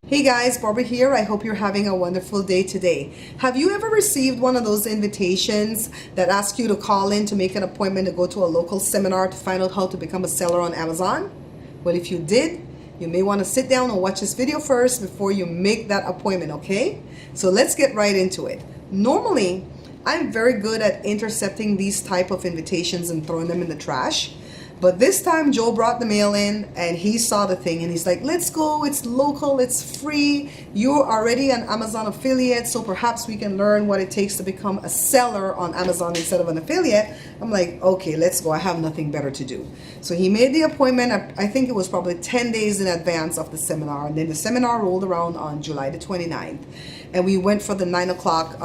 Hey guys, Barbara here. I hope you're having a wonderful day today. Have you ever received one of those invitations that ask you to call in to make an appointment to go to a local seminar to find out how to become a seller on Amazon? Well, if you did, you may want to sit down and watch this video first before you make that appointment, okay? So let's get right into it. Normally, I'm very good at intercepting these type of invitations and throwing them in the trash. But this time Joe brought the mail in and he saw the thing and he's like, let's go, it's local, it's free. You're already an Amazon affiliate, so perhaps we can learn what it takes to become a seller on Amazon instead of an affiliate. I'm like, okay, let's go. I have nothing better to do. So he made the appointment. I think it was probably 10 days in advance of the seminar. And then the seminar rolled around on July the 29th. And we went for the 9 o'clock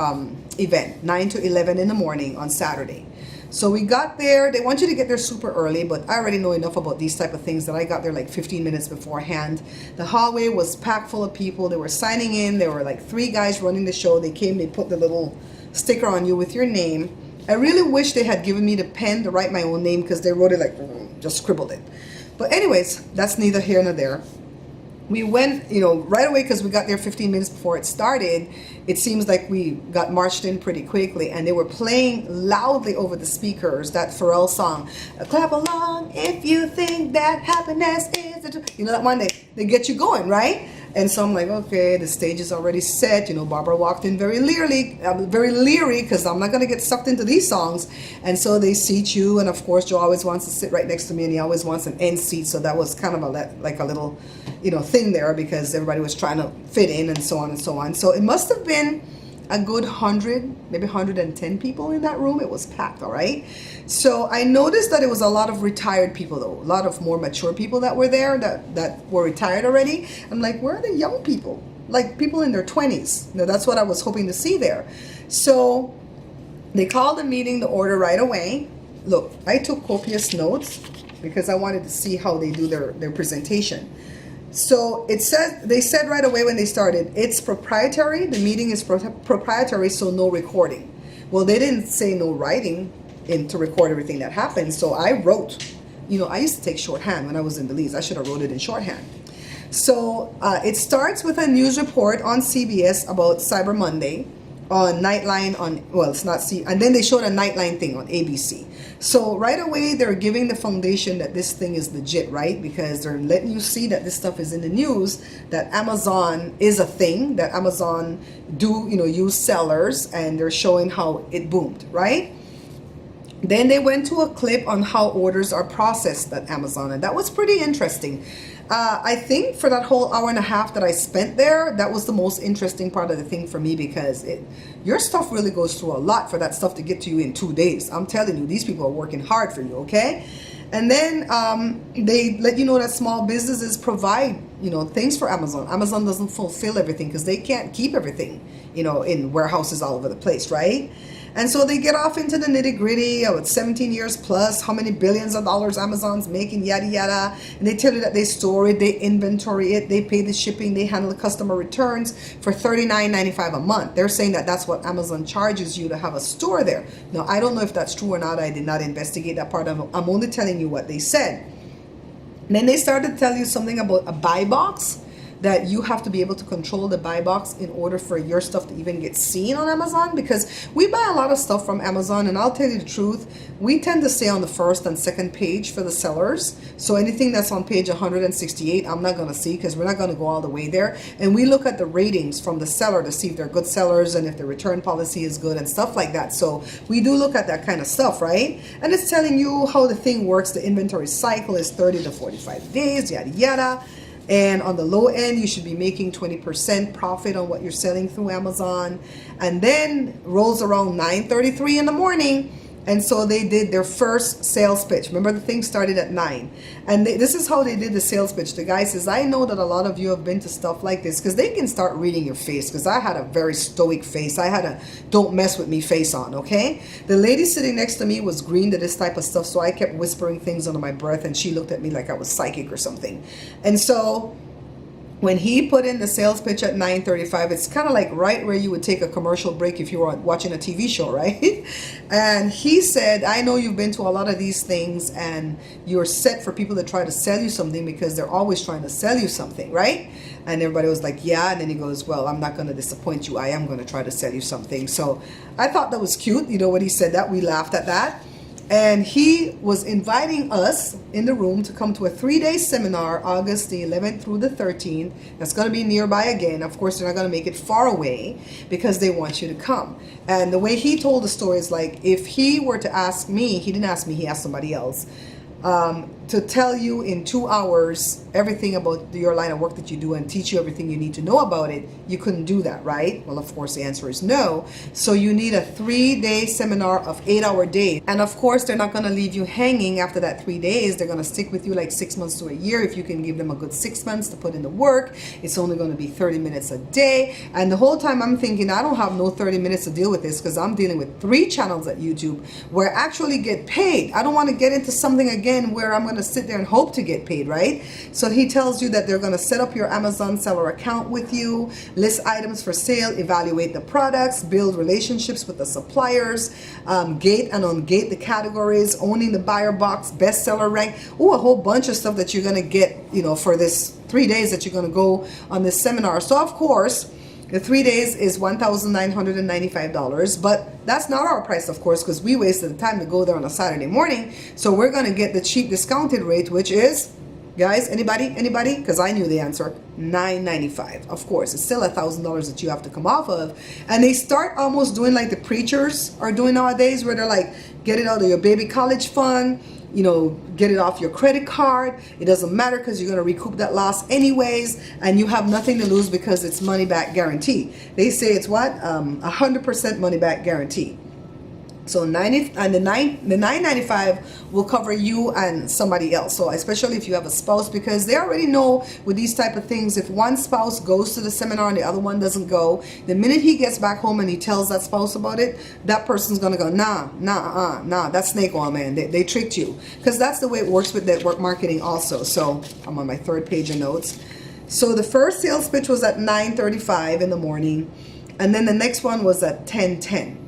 event, 9 to 11 in the morning on Saturday. So we got there. They want you to get there super early, but I already know enough about these type of things that I got there like 15 minutes beforehand. The hallway was packed full of people. They were signing in. There were like 3 guys running the show. They came, they put the little sticker on you with your name. I really wish they had given me the pen to write my own name because they wrote it like, just scribbled it. But anyways, that's neither here nor there. We went, right away because we got there 15 minutes before it started. It seems like we got marched in pretty quickly, and they were playing loudly over the speakers that Pharrell song, clap along if you think that happiness is that one. They get you going, right? And so I'm like, okay, the stage is already set. Barbara walked in very leery because I'm not going to get sucked into these songs. And so they seat you. And of course, Joe always wants to sit right next to me and he always wants an end seat. So that was kind of like a little, thing there because everybody was trying to fit in and so on and so on. So it must have been a good 100, maybe 110 people in that room. It was packed, all right? So I noticed that it was a lot of retired people, though. A lot of more mature people that were there that were retired already. I'm like, where are the young people? Like people in their 20s. That's what I was hoping to see there. So they called the meeting to order right away. Look, I took copious notes because I wanted to see how they do their presentation. So they said right away when they started, it's proprietary. The meeting is proprietary, so no recording. Well, they didn't say no writing to record everything that happened. So I wrote, I used to take shorthand when I was in Belize. I should have wrote it in shorthand. So it starts with a news report on CBS about Cyber Monday, on Nightline it's not and then they showed a Nightline thing on ABC. So right away they're giving the foundation that this thing is legit, right? Because they're letting you see that this stuff is in the news, that Amazon is a thing, that Amazon use sellers, and they're showing how it boomed, right? Then they went to a clip on how orders are processed at Amazon, and that was pretty interesting. I think for that whole hour and a half that I spent there, that was the most interesting part of the thing for me because your stuff really goes through a lot for that stuff to get to you in 2 days. I'm telling you, these people are working hard for you, okay? And then they let you know that small businesses provide, things for Amazon. Amazon doesn't fulfill everything because they can't keep everything, in warehouses all over the place, right? And so they get off into the nitty gritty of 17 years plus, how many billions of dollars Amazon's making, yada, yada. And they tell you that they store it, they inventory it, they pay the shipping, they handle the customer returns for $39.95 a month. They're saying that that's what Amazon charges you to have a store there. Now, I don't know if that's true or not. I did not investigate that part of it. I'm only telling you what they said. And then they started to tell you something about a buy box, that you have to be able to control the buy box in order for your stuff to even get seen on Amazon, because we buy a lot of stuff from Amazon, and I'll tell you the truth, we tend to stay on the first and second page for the sellers. So anything that's on page 168, I'm not going to see because we're not going to go all the way there. And we look at the ratings from the seller to see if they're good sellers and if the return policy is good and stuff like that. So we do look at that kind of stuff, right? And it's telling you how the thing works. The inventory cycle is 30 to 45 days, yada, yada. And on the low end, you should be making 20% profit on what you're selling through Amazon. And then rolls around 9:33 in the morning. And so they did their first sales pitch. Remember, the thing started at 9. And this is how they did the sales pitch. The guy says, I know that a lot of you have been to stuff like this because they can start reading your face, because I had a very stoic face. I had a don't mess with me face on, okay? The lady sitting next to me was green to this type of stuff, so I kept whispering things under my breath, and she looked at me like I was psychic or something. And so when he put in the sales pitch at 9:35, it's kind of like right where you would take a commercial break if you were watching a TV show, right? And he said, I know you've been to a lot of these things and you're set for people to try to sell you something because they're always trying to sell you something, right? And everybody was like, yeah. And then he goes, well, I'm not going to disappoint you. I am going to try to sell you something. So I thought that was cute. You know, when he said that, we laughed at that. And he was inviting us in the room to come to a 3-day seminar, August the 11th through the 13th. That's going to be nearby again. Of course, they're not going to make it far away because they want you to come. And the way he told the story is like, if he were to ask me, he didn't ask me, he asked somebody else, to tell you in 2 hours everything about your line of work that you do and teach you everything you need to know about it, you couldn't do that, right? Well, of course, the answer is no. So you need a 3-day seminar of 8-hour days. And of course, they're not going to leave you hanging after that 3 days. They're going to stick with you like 6 months to a year. If you can give them a good 6 months to put in the work, it's only going to be 30 minutes a day. And the whole time I'm thinking, I don't have no 30 minutes to deal with this because I'm dealing with 3 channels at YouTube where I actually get paid. I don't want to get into something again where I'm going to sit there and hope to get paid, right? So he tells you that they're going to set up your Amazon seller account with you, list items for sale, evaluate the products, build relationships with the suppliers, gate and ungate the categories, owning the buyer box, bestseller rank. Oh, a whole bunch of stuff that you're going to get, you know, for this 3 days that you're going to go on this seminar. So of course, the 3 days is $1,995, but that's not our price, of course, because we wasted the time to go there on a Saturday morning. So we're going to get the cheap discounted rate, which is, guys, anybody? Because I knew the answer, $995. Of course, it's still $1,000 that you have to come off of. And they start almost doing like the preachers are doing nowadays, where they're like, get it out of your baby college fund, you know, get it off your credit card. It doesn't matter because you're going to recoup that loss anyways, and you have nothing to lose because it's money back guarantee. They say it's what? 100% money back guarantee. So 90 and the 995 will cover you and somebody else. So especially if you have a spouse, because they already know with these type of things, if one spouse goes to the seminar and the other one doesn't go, the minute he gets back home and he tells that spouse about it, that person's gonna go, nah, that's snake oil, man. They tricked you, because that's the way it works with network marketing also. So I'm on my 3rd page of notes. So the first sales pitch was at 9:35 in the morning, and then the next one was at 10:10.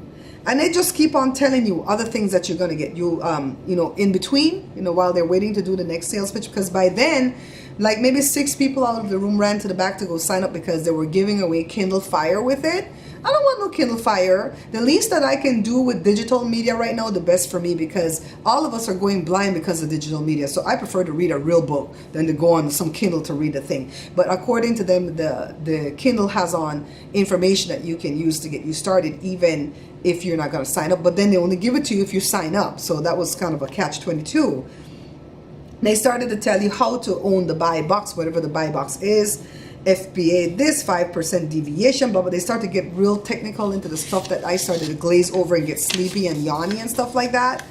And they just keep on telling you other things that you're going to get, you know, in between, you know, while they're waiting to do the next sales pitch. Because by then, like maybe 6 people out of the room ran to the back to go sign up because they were giving away Kindle Fire with it. I don't want no Kindle Fire. The least that I can do with digital media right now, the best for me, because all of us are going blind because of digital media. So I prefer to read a real book than to go on some Kindle to read a thing. But according to them, the Kindle has on information that you can use to get you started, even if you're not going to sign up. But then they only give it to you if you sign up. So that was kind of a catch-22. They started to tell you how to own the buy box, whatever the buy box is. FBA this, 5% deviation, blah, blah. They start to get real technical into the stuff that I started to glaze over and get sleepy and yawny and stuff like that.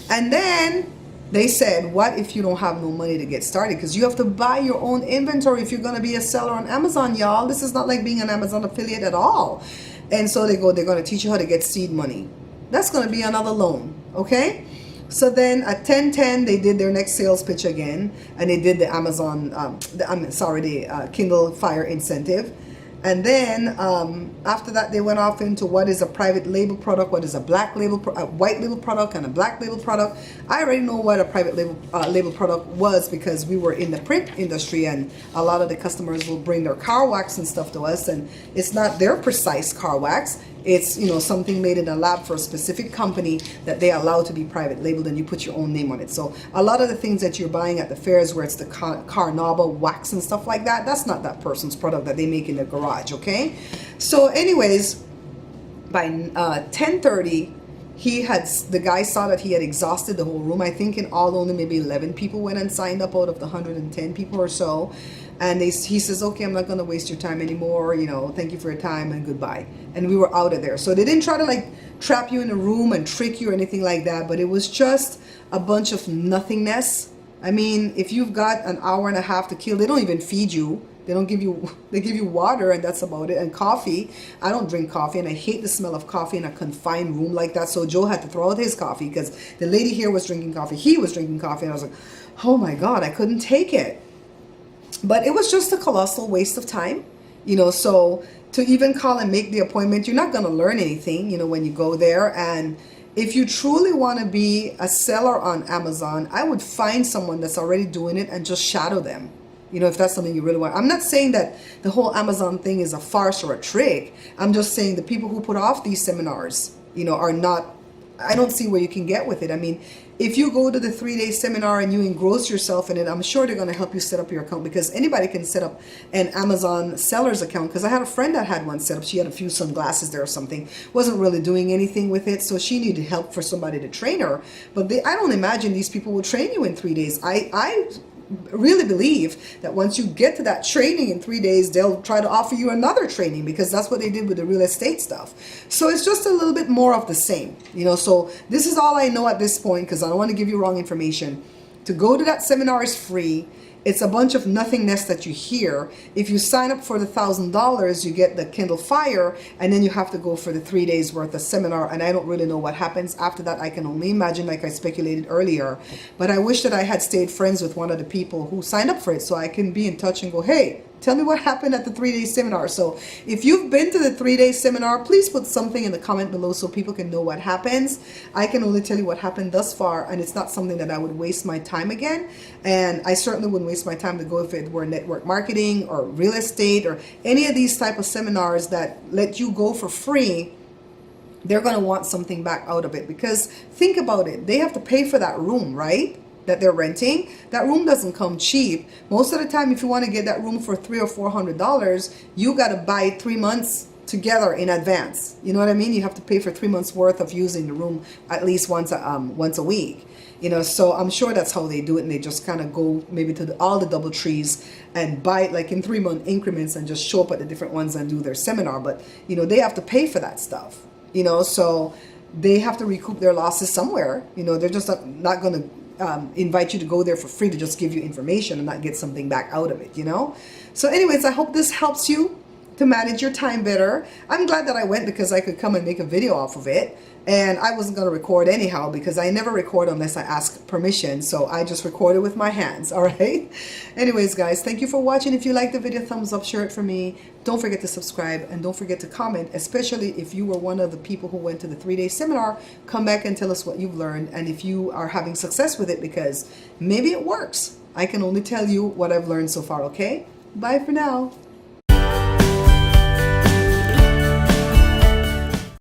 And then they said, what if you don't have no money to get started? Because you have to buy your own inventory if you're going to be a seller on Amazon, y'all. This is not like being an Amazon affiliate at all. And so they're going to teach you how to get seed money. That's going to be another loan, okay? So then at 10:10, they did their next sales pitch again, and they did the Amazon, the Kindle Fire incentive. And then after that, they went off into what is a private label product, what is a black label, a white label product, and a black label product. I already know what a private label product was because we were in the print industry, and a lot of the customers will bring their car wax and stuff to us, and it's not their precise car wax. It's, you know, something made in a lab for a specific company that they allow to be private labeled, and you put your own name on it. So a lot of the things that you're buying at the fairs where it's the Carnauba wax and stuff like that, that's not that person's product that they make in their garage, okay? So anyways, by 10:30, the guy saw that he had exhausted the whole room. I think in all only maybe 11 people went and signed up out of the 110 people or so. And he says, okay, I'm not going to waste your time anymore. You know, thank you for your time and goodbye. And we were out of there. So they didn't try to like trap you in a room and trick you or anything like that. But it was just a bunch of nothingness. I mean, if you've got an hour and a half to kill, they don't even feed you. They give you water, and that's about it, and coffee. I don't drink coffee, and I hate the smell of coffee in a confined room like that. So Joe had to throw out his coffee because the lady here was drinking coffee. He was drinking coffee, and I was like, oh my God, I couldn't take it. But it was just a colossal waste of time, so to even call and make the appointment, you're not going to learn anything, when you go there. And if you truly want to be a seller on Amazon, I would find someone that's already doing it and just shadow them. If that's something you really want. I'm not saying that the whole Amazon thing is a farce or a trick. I'm just saying the people who put off these seminars, are not, I don't see where you can get with it. I mean, if you go to the 3-day seminar and you engross yourself in it, I'm sure they're going to help you set up your account, because anybody can set up an Amazon seller's account. Because I had a friend that had one set up. She had a few sunglasses there or something, wasn't really doing anything with it, so she needed help for somebody to train her. But I don't imagine these people will train you in 3 days. I really believe that once you get to that training in 3 days, they'll try to offer you another training, because that's what they did with the real estate stuff. So it's just a little bit more of the same, so this is all I know at this point, because I don't want to give you wrong information. To go to that seminar is free. It's a bunch of nothingness that you hear. If you sign up for the $1,000, you get the Kindle Fire, and then you have to go for the 3 days worth of seminar. And I don't really know what happens after that. I can only imagine, like I speculated earlier. But I wish that I had stayed friends with one of the people who signed up for it, so I can be in touch and go, hey, tell me what happened at the 3-day seminar. So if you've been to the 3-day seminar, please put something in the comment below so people can know what happens. I can only tell you what happened thus far, and it's not something that I would waste my time again. And I certainly wouldn't waste my time to go if it were network marketing or real estate or any of these type of seminars that let you go for free. They're going to want something back out of it, because think about it. They have to pay for that room, right? That they're renting. That room doesn't come cheap. Most of the time, if you want to get that room for $300 or $400, you got to buy 3 months together in advance. You know what I mean? You have to pay for 3 months worth of using the room at least once a week. So I'm sure that's how they do it, and they just kind of go maybe to all the DoubleTrees and buy it like in 3-month increments and just show up at the different ones and do their seminar. But they have to pay for that stuff. So they have to recoup their losses somewhere. They're just not going to invite you to go there for free to just give you information and not get something back out of it, So anyways, I hope this helps you to manage your time better. I'm glad that I went, because I could come and make a video off of it. And I wasn't going to record anyhow, because I never record unless I ask permission. So I just recorded with my hands, all right? Anyways, guys, thank you for watching. If you like the video, thumbs up, share it for me. Don't forget to subscribe, and don't forget to comment, especially if you were one of the people who went to the 3-day seminar. Come back and tell us what you've learned, and if you are having success with it, because maybe it works. I can only tell you what I've learned so far, okay? Bye for now.